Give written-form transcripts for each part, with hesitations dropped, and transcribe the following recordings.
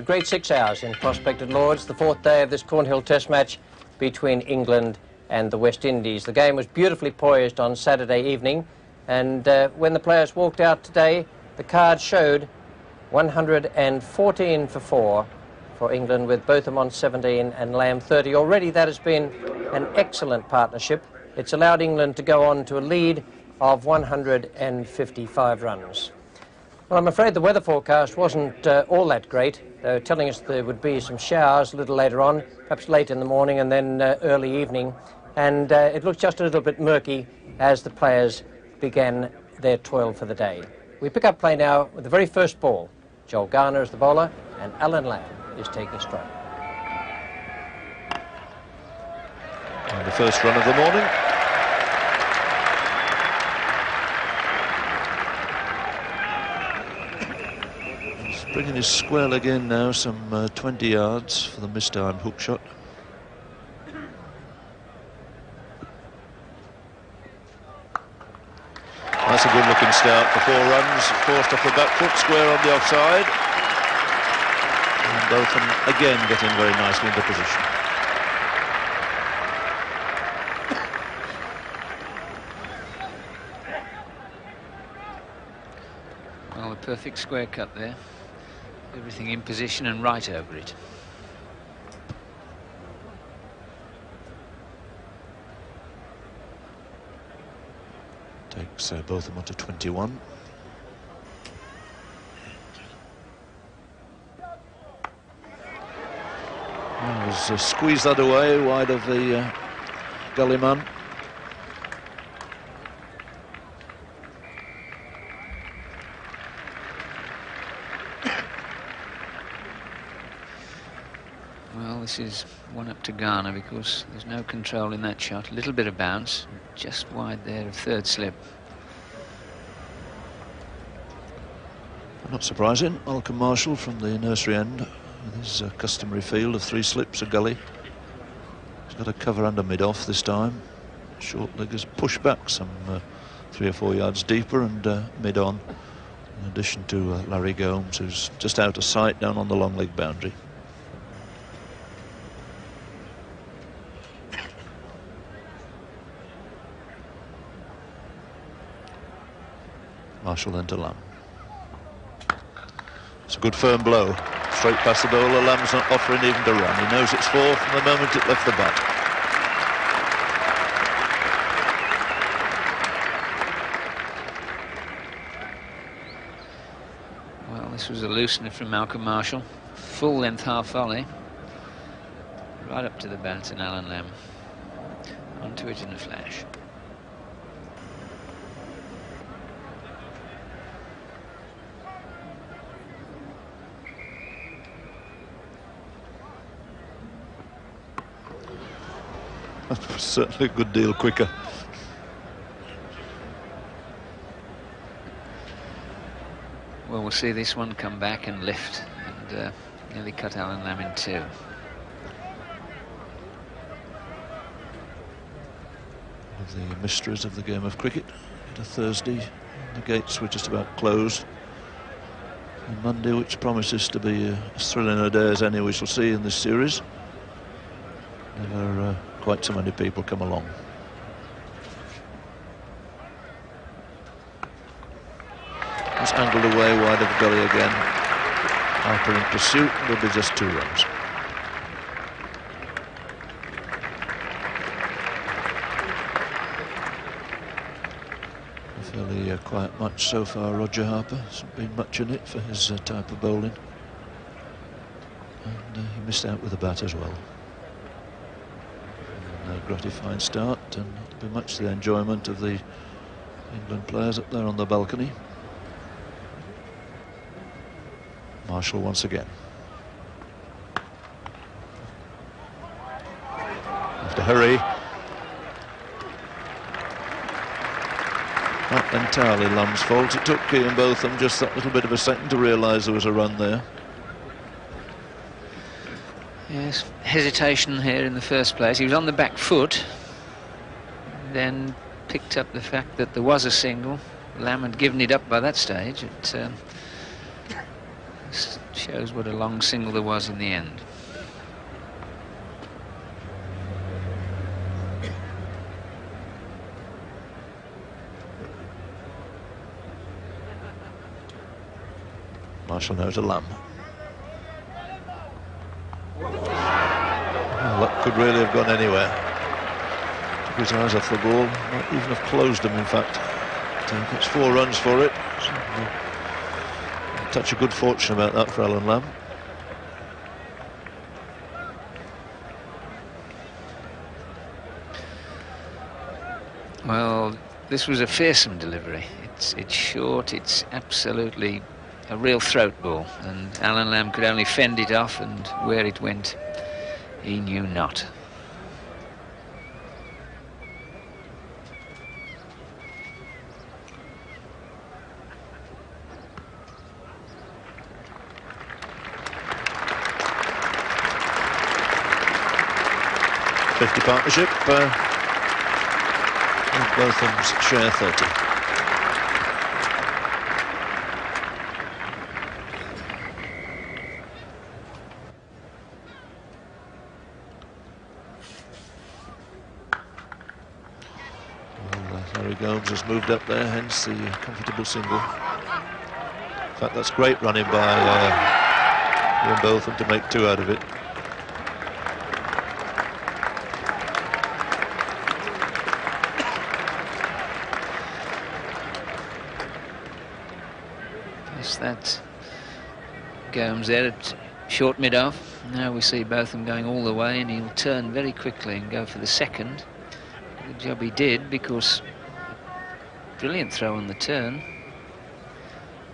A great 6 hours in Prospect at Lords, the 4th day of this Cornhill Test match between England and the West Indies. The game was beautifully poised on Saturday evening, and when the players walked out today, the card showed 114 for 4 for England, with Botham on 17 and Lamb 30. Already that has been an excellent partnership. It's allowed England to go on to a lead of 155 runs. Well, I'm afraid the weather forecast wasn't all that great. They were telling us there would be some showers a little later on, perhaps late in the morning and then early evening. And it looked just a little bit murky as the players began their toil for the day. We pick up play now with the very first ball. Joel Garner is the bowler and Alan Lamb is taking strike. And the first run of the morning. Bringing his square leg in now, some 20 yards for the mistimed hook shot. That's a good looking start for 4 runs, forced off the back foot, square on the offside. And Botham again getting very nicely into position. Well, a perfect square cut there. Everything in position and right over it. Takes Botham onto 21. Was squeezed that away wide of the gully man. Well, this is one up to Garner because there's no control in that shot. A little bit of bounce, just wide there of third slip. Not surprising, Malcolm Marshall from the nursery end with his customary field of 3 slips, a gully. He's got a cover under mid-off this time. Short leg has pushed back some 3 or 4 yards deeper and mid-on, in addition to Larry Gomes, who's just out of sight down on the long leg boundary. Marshall then to Lamb. It's a good firm blow. Straight past the bowler. Lamb's not offering even to run. He knows it's 4 from the moment it left the bat. Well, this was a loosener from Malcolm Marshall. Full length half volley. Right up to the bat and Alan Lamb. Onto it in a flash. Certainly a good deal quicker. Well, we'll see this one come back and lift and nearly cut Alan Lamb in 2. One of the mysteries of the game of cricket. A Thursday, the gates were just about closed. And Monday, which promises to be as thrilling a day as any we shall see in this series. Never quite so many people come along. It's angled away wide of the gully again. Harper in pursuit, there'll be just 2 runs. A fairly quiet match so far, Roger Harper. Hasn't been much in it for his type of bowling. And he missed out with the bat as well. A gratifying start, and it'll be much to the enjoyment of the England players up there on the balcony. Marshall once again. Have to hurry. Not entirely Lamb's fault. It took Ian Botham just that little bit of a second to realise there was a run there. Yes, hesitation here in the first place. He was on the back foot, then picked up the fact that there was a single. Lamb had given it up by that stage. It Shows what a long single there was in the end. Marshall now to Lamb. Well, that could really have gone anywhere. Took his eyes off the ball. Might even have closed them, in fact. It's 4 runs for it. So, a touch of good fortune about that for Alan Lamb. Well, this was a fearsome delivery. It's short, it's absolutely a real throat ball, and Alan Lamb could only fend it off, and where it went, he knew not. Partnership, both of them share 30. Well, Harry Gomes has moved up there, hence the comfortable single. In fact, that's great running by Ian Botham to make 2 out of it. That Gomes there at short mid-off. Now we see Botham going all the way, and he'll turn very quickly and go for the second. Good job he did, because brilliant throw on the turn.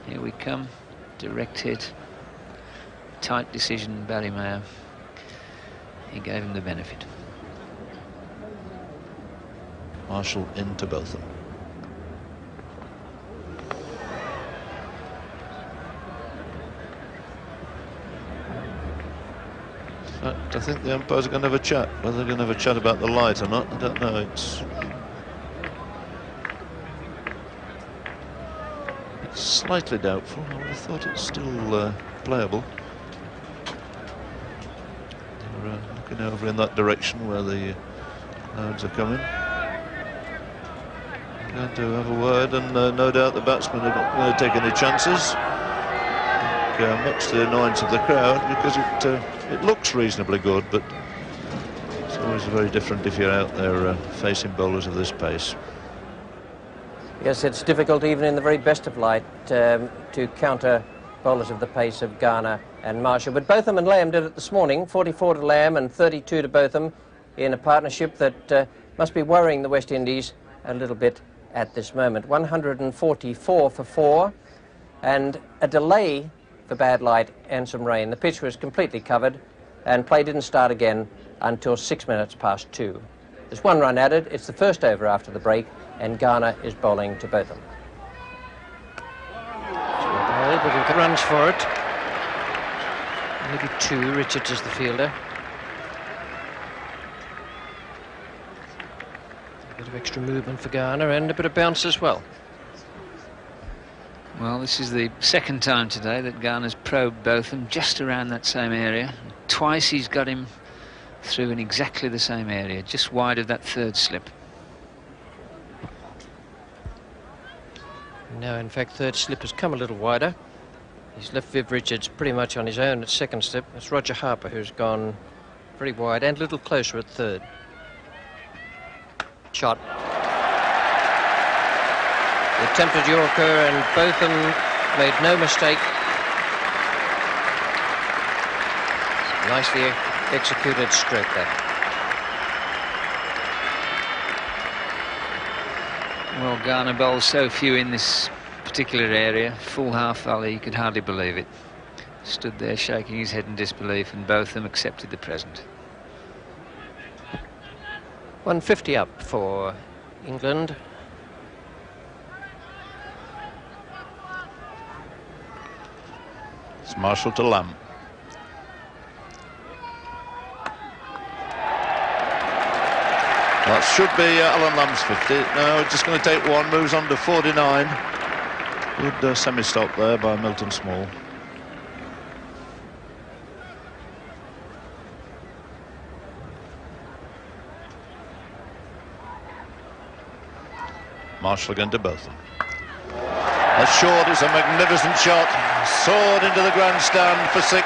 Here we come, direct hit, tight decision, Barry Mayo. He gave him the benefit. Marshall into Botham. I think the umpires are going to have a chat. Whether they're going to have a chat about the light or not, I don't know. It's slightly doubtful. I would have thought it's still playable. They're looking over in that direction where the clouds are coming. They're going to have a word, and no doubt the batsmen are not going to take any chances. Much to the annoyance of the crowd, because it looks reasonably good, but it's always very different if you're out there facing bowlers of this pace. Yes, it's difficult even in the very best of light to counter bowlers of the pace of Garner and Marshall. But Botham and Lamb did it this morning, 44 to Lamb and 32 to Botham, in a partnership that must be worrying the West Indies a little bit at this moment. 144 for 4, and a delay for bad light and some rain. The pitch was completely covered, and play didn't start again until 6 minutes past 2. There's 1 run added. It's the first over after the break, and Garner is bowling to Botham. But with the runs for it. Maybe 2. Richards is the fielder. A bit of extra movement for Garner, and a bit of bounce as well. Well, this is the second time today that Garner's probed Botham just around that same area. Twice he's got him through in exactly the same area, just wide of that 3rd slip. No, in fact, 3rd slip has come a little wider. He's left Viv Richards pretty much on his own at 2nd slip. It's Roger Harper who's gone very wide and a little closer at 3rd. Shot. The attempted Yorker, and Botham made no mistake. Nicely executed stroke there. Well, Garner bowled so few in this particular area. Full half volley, he could hardly believe it. Stood there shaking his head in disbelief, and Botham accepted the present. 150 up for England. It's Marshall to Lamb. That should be Alan Lamb's 50. No, just going to take 1, moves on to 49. Good semi-stop there by Milton Small. Marshall again to Botham. A short is a magnificent shot. Soared into the grandstand for 6.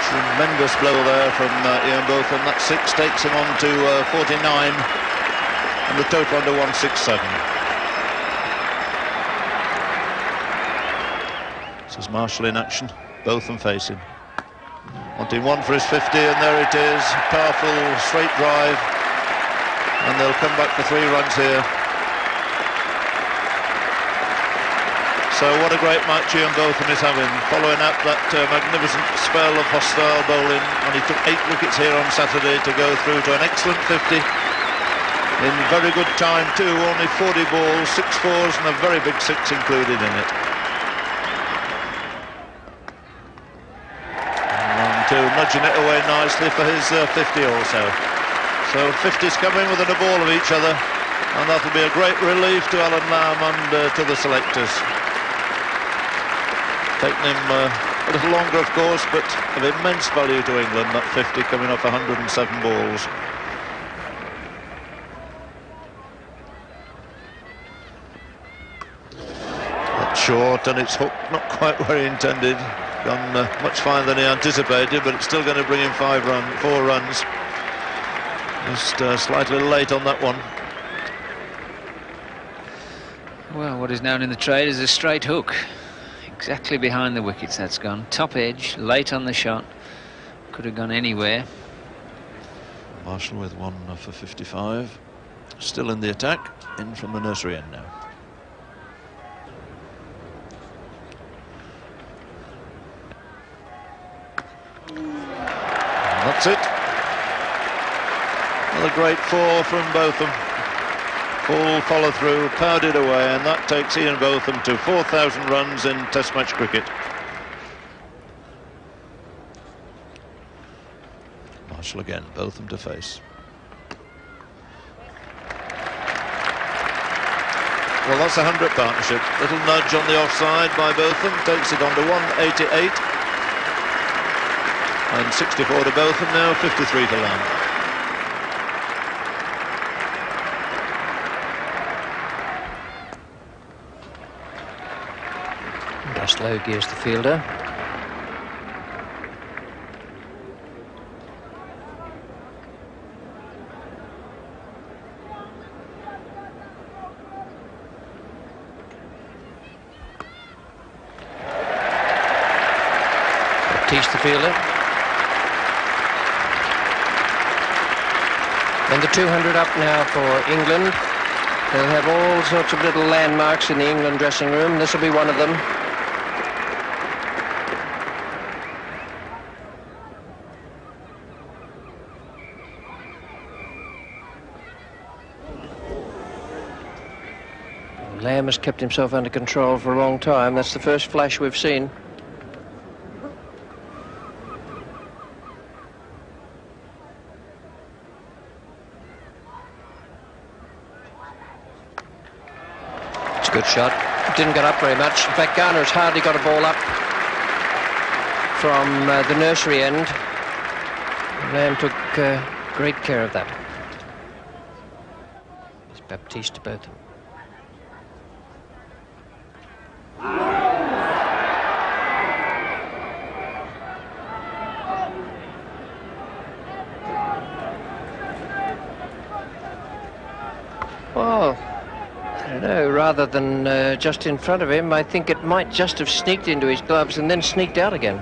Tremendous blow there from Ian Botham. That 6 takes him on to 49, and the total under 167. This is Marshall in action. Botham facing. Wanting one for his 50, and there it is. Powerful straight drive, and they'll come back for 3 runs here. So what a great match Ian Botham is having, following up that magnificent spell of hostile bowling, and he took 8 wickets here on Saturday to go through to an excellent 50 in very good time too. Only 40 balls, 6 fours and a very big 6 included in it. And two, nudging it away nicely for his 50 also. So 50's coming within a ball of each other, and that'll be a great relief to Alan Lamb and to the selectors. Taking him a little longer, of course, but of immense value to England, that 50 coming off 107 balls. That's short, and it's hooked not quite where he intended. Gone much finer than he anticipated, but it's still going to bring him 4 runs. Just slightly late on that one. Well, what is known in the trade as a straight hook. Exactly behind the wickets that's gone. Top edge, late on the shot. Could have gone anywhere. Marshall with 1 for 55. Still in the attack. In from the nursery end now. And that's it. Another great 4 from Botham. Full follow through, powered it away, and that takes Ian Botham to 4,000 runs in Test match cricket. Marshall again, Botham to face. Well, that's a 100 partnership. Little nudge on the offside by Botham, takes it on to 188. And 64 to Botham now, 53 to Lamb. Slow gears the fielder. Teach the fielder. And the 200 up now for England. They'll have all sorts of little landmarks in the England dressing room. This will be one of them. Lamb has kept himself under control for a long time. That's the first flash we've seen. It's a good shot. Didn't get up very much. In fact, Garner has hardly got a ball up from the nursery end. Lamb took great care of that. It's Baptiste to Botham. Well, I don't know, rather than just in front of him, I think it might just have sneaked into his gloves and then sneaked out again.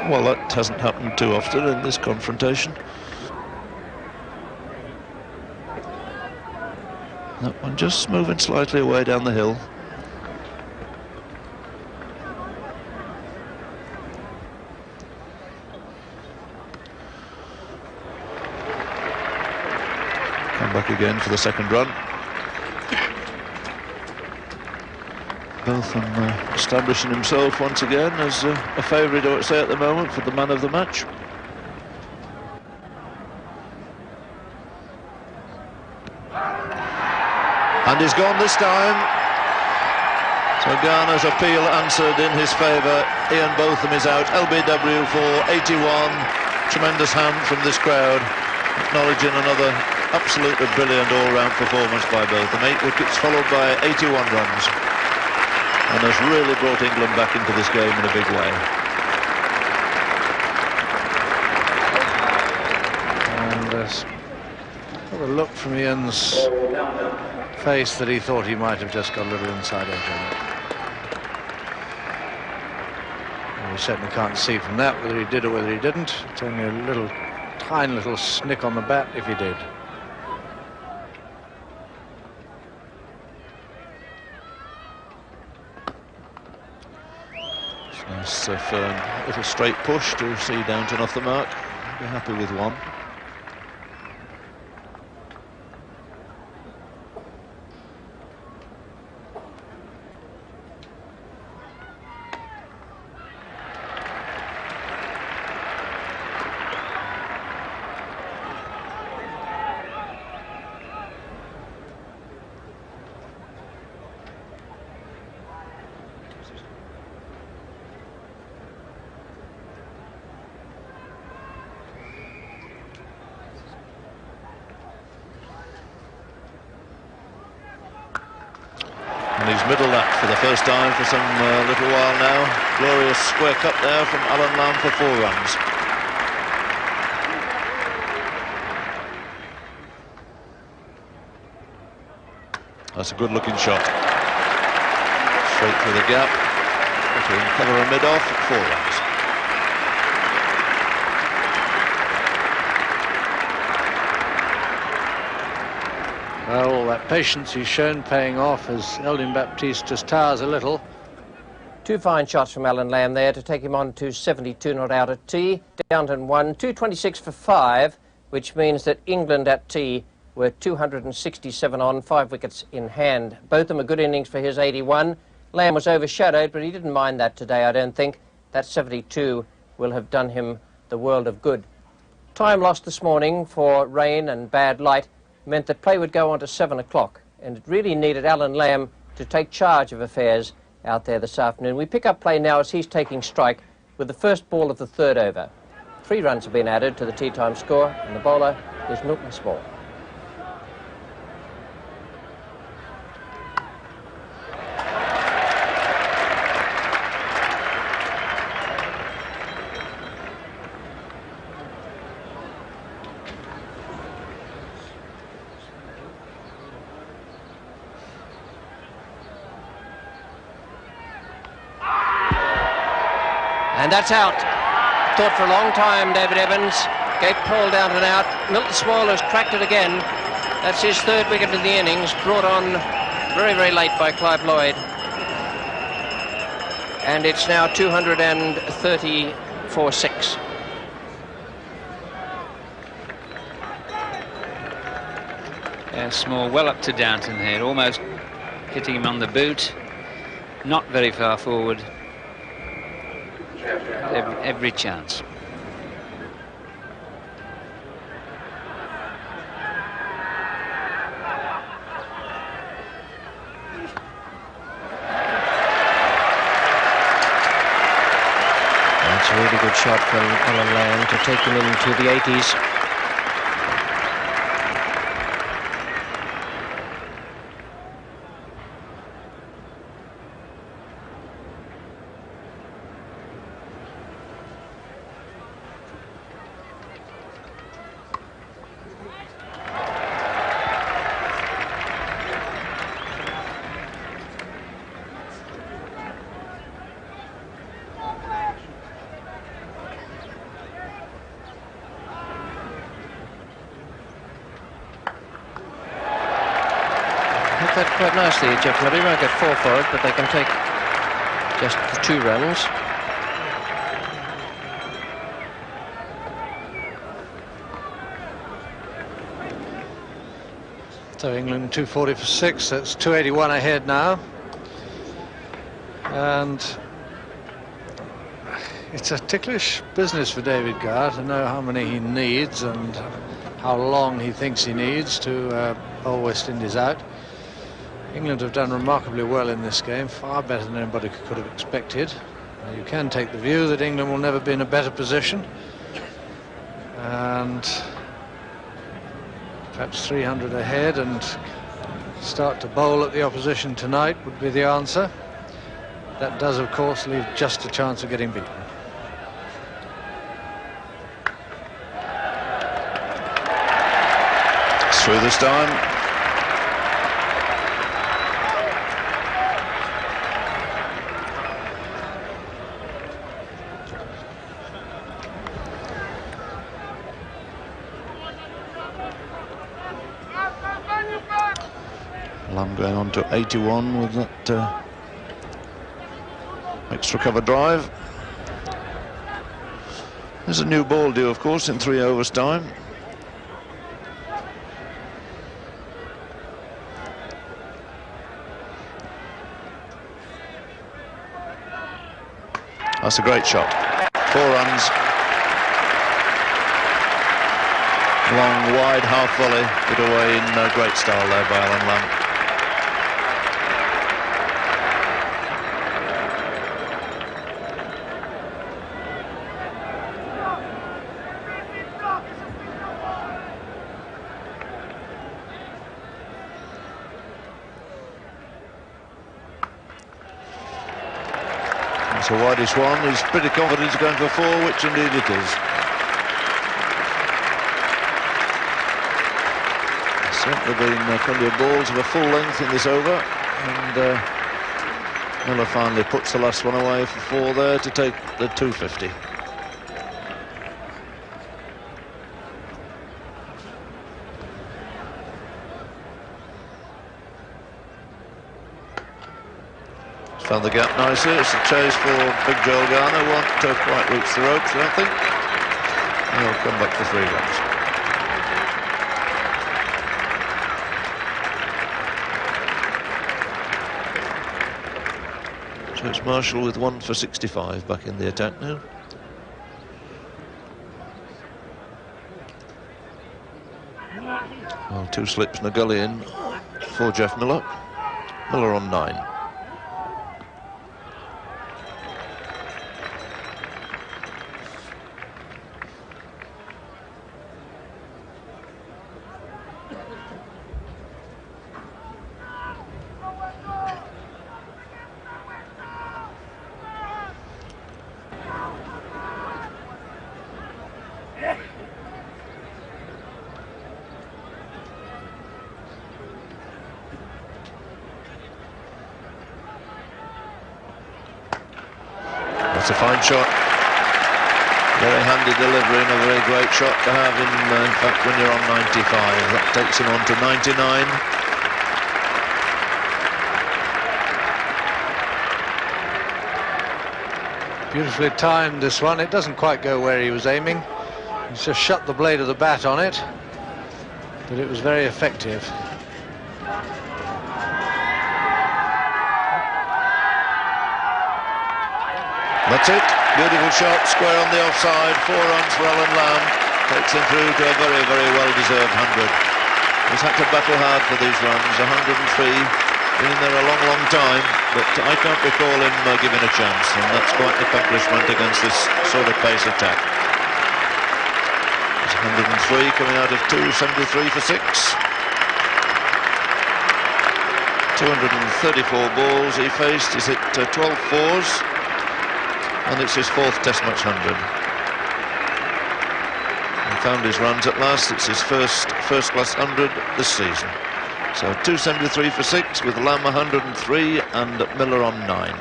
Well, that hasn't happened too often in this confrontation. That one just moving slightly away down the hill. Come back again for the second run. Botham establishing himself once again as a favourite, I would say, at the moment for the man of the match. And he's gone this time. So Garner's appeal answered in his favour. Ian Botham is out. LBW for 81. Tremendous hand from this crowd, acknowledging another absolutely brilliant all-round performance by Botham. 8 wickets followed by 81 runs, and has really brought England back into this game in a big way. And there's a look from Ian's face that he thought he might have just got a little inside edge on it. And we certainly can't see from that whether he did or whether he didn't. It's only a little, tiny little snick on the bat if he did. Nice firm little straight push to see Downton off the mark. Be happy with one. And he's middle that for the first time for some little while now. Glorious square cut there from Alan Lamb for 4 runs. That's a good looking shot. Straight through the gap. Between cover and mid off, 4 runs. Well, all that patience he's shown paying off as Eldin Baptiste just towers a little. 2 fine shots from Alan Lamb there to take him on to 72 not out at tea. Downton 1, 226 for 5, which means that England at tea were 267 on, 5 wickets in hand. Both of them a good innings for his 81. Lamb was overshadowed, but he didn't mind that today, I don't think. That 72 will have done him the world of good. Time lost this morning for rain and bad light meant that play would go on to 7 o'clock, and it really needed Alan Lamb to take charge of affairs out there this afternoon. We pick up play now as he's taking strike with the first ball of the 3rd over. 3 runs have been added to the tea time score, and the bowler is Milton Small. And that's out. Thought for a long time, David Evans. Gate pulled down and out. Milton Small has cracked it again. That's his 3rd wicket in the innings, brought on very, very late by Clive Lloyd. And it's now 230 for 6. Yeah, Small well up to Downton there, almost hitting him on the boot. Not very far forward. Every chance. That's a really good shot from Alan Lamb to take him into the 80s. Hit that quite nicely, Jeff Murray. Won't get 4 for it, but they can take just the 2 runs. So England 240 for 6. That's 281 ahead now. And it's a ticklish business for David Gower to know how many he needs and how long he thinks he needs to bowl West Indies out. England have done remarkably well in this game, far better than anybody could have expected. You can take the view that England will never be in a better position, and perhaps 300 ahead and start to bowl at the opposition tonight would be the answer. That does, of course, leave just a chance of getting beaten. It's through this time. Lamb going on to 81 with that extra cover drive. There's a new ball due, of course, in 3 overs time. That's a great shot. 4 runs. Long, wide half volley, put away in great style there by Alan Lamb. It's a wideish one. He's pretty confident he's going for 4, which indeed it is. Certainly been plenty of balls of a full length in this over, and Miller finally puts the last one away for 4 there to take the 250. Found the gap nicely. It's a chase for Big Joel Garner. Won't quite reach the ropes, I don't think. And he'll come back for 3 runs. So it's Marshall with 1 for 65 back in the attack now. Well, 2 slips and a gully in for Jeff Miller. Miller on 9. That's a fine shot. Very handy delivery and a very great shot to have in fact, when you're on 95. That takes him on to 99. Beautifully timed, this one. It doesn't quite go where he was aiming. He's just shut the blade of the bat on it, but it was very effective. That's it. Beautiful shot, square on the offside. 4 runs for Alan Lamb. Takes him through to a very, very well-deserved 100. He's had to battle hard for these runs. 103. Been in there a long, long time, but I can't recall him given a chance, and that's quite an accomplishment against this sort of pace attack. It's 103 coming out of 273 for 6. 234 balls he faced. He's hit 12 fours. And it's his 4th Test match 100. He found his runs at last. It's his first class 100 this season. So 273 for 6 with Lamb 103 and Miller on 9.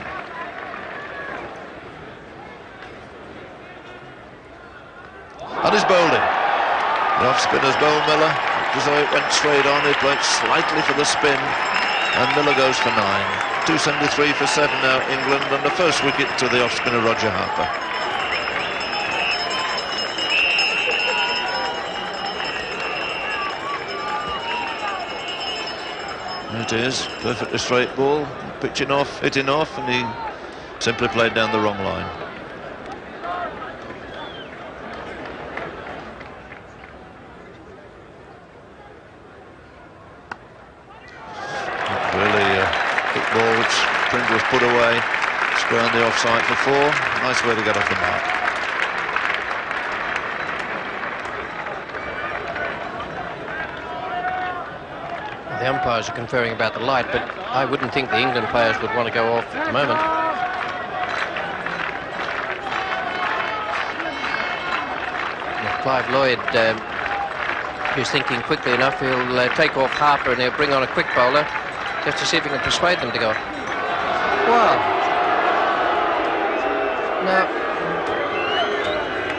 And his bowling. The off spinners bowl Miller. As though it went straight on, it went slightly for the spin, and Miller goes for 9. 273 for 7 now, England, and the first wicket to the off-spinner Roger Harper. There it is, perfectly straight ball, pitching off, hitting off, and he simply played down the wrong line. Really approach. Pringle's put away, square on the offside for 4. Nice way to get off the mark. The umpires are conferring about the light, but I wouldn't think the England players would want to go off at the moment. If Clive Lloyd is thinking quickly enough, he'll take off Harper and he'll bring on a quick bowler just to see if he can persuade them to go. Wow. Now,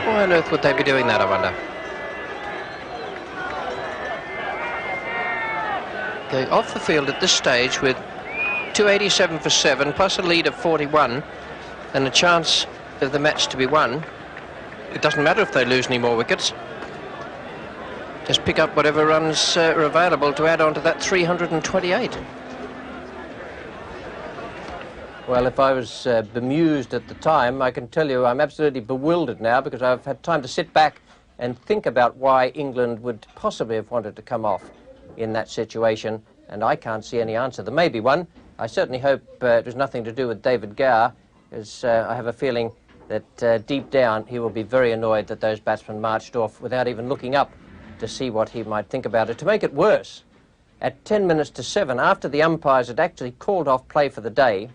why on earth would they be doing that, I wonder? Going off the field at this stage with 287 for 7, plus a lead of 41, and a chance of the match to be won. It doesn't matter if they lose any more wickets. Just pick up whatever runs are available to add on to that 328. Well, if I was bemused at the time, I can tell you I'm absolutely bewildered now, because I've had time to sit back and think about why England would possibly have wanted to come off in that situation, and I can't see any answer. There may be one. I certainly hope it was nothing to do with David Gower, as I have a feeling that deep down he will be very annoyed that those batsmen marched off without even looking up to see what he might think about it. To make it worse, at 10 minutes to 7, after the umpires had actually called off play for the day,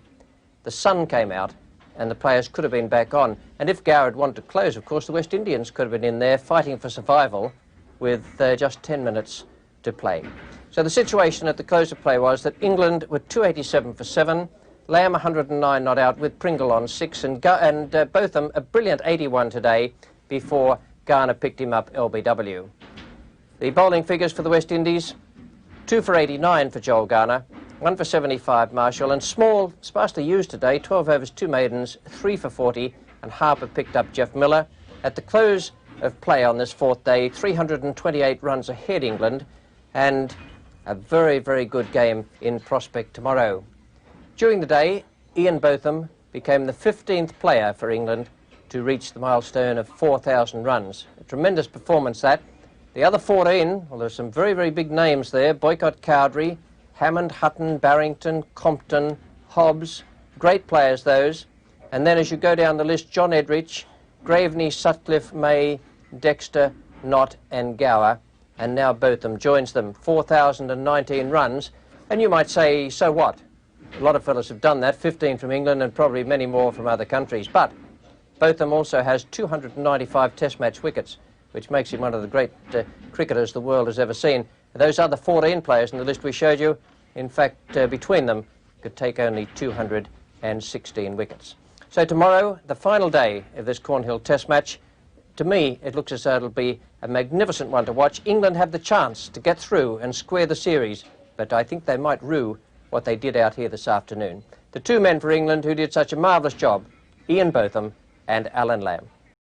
the sun came out and the players could have been back on. And if Gower had wanted to close, of course, the West Indians could have been in there fighting for survival with just 10 minutes to play. So the situation at the close of play was that England were 287 for 7, Lamb 109 not out with Pringle on 6, and Botham a brilliant 81 today before Garner picked him up LBW. The bowling figures for the West Indies: 2 for 89 for Joel Garner, 1 for 75 Marshall, and Small, sparsely used today, 12 overs, 2 maidens, 3 for 40, and Harper picked up Jeff Miller. At the close of play on this 4th day, 328 runs ahead England, and a very, very good game in prospect tomorrow. During the day, Ian Botham became the 15th player for England to reach the milestone of 4,000 runs. A tremendous performance that. The other 14, well, there's some very, very big names there: Boycott Cowdrey, Hammond, Hutton, Barrington, Compton, Hobbs, great players those. And then as you go down the list, John Edrich, Graveney, Sutcliffe, May, Dexter, Knott and Gower. And now Botham joins them, 4,019 runs. And you might say, so what? A lot of fellas have done that, 15 from England and probably many more from other countries. But Botham also has 295 test match wickets, which makes him one of the great cricketers the world has ever seen. Those other 14 players in the list we showed you, in fact, between them, could take only 216 wickets. So tomorrow, the final day of this Cornhill Test match. To me, it looks as though it'll be a magnificent one to watch. England have the chance to get through and square the series, but I think they might rue what they did out here this afternoon. The two men for England who did such a marvellous job, Ian Botham and Alan Lamb.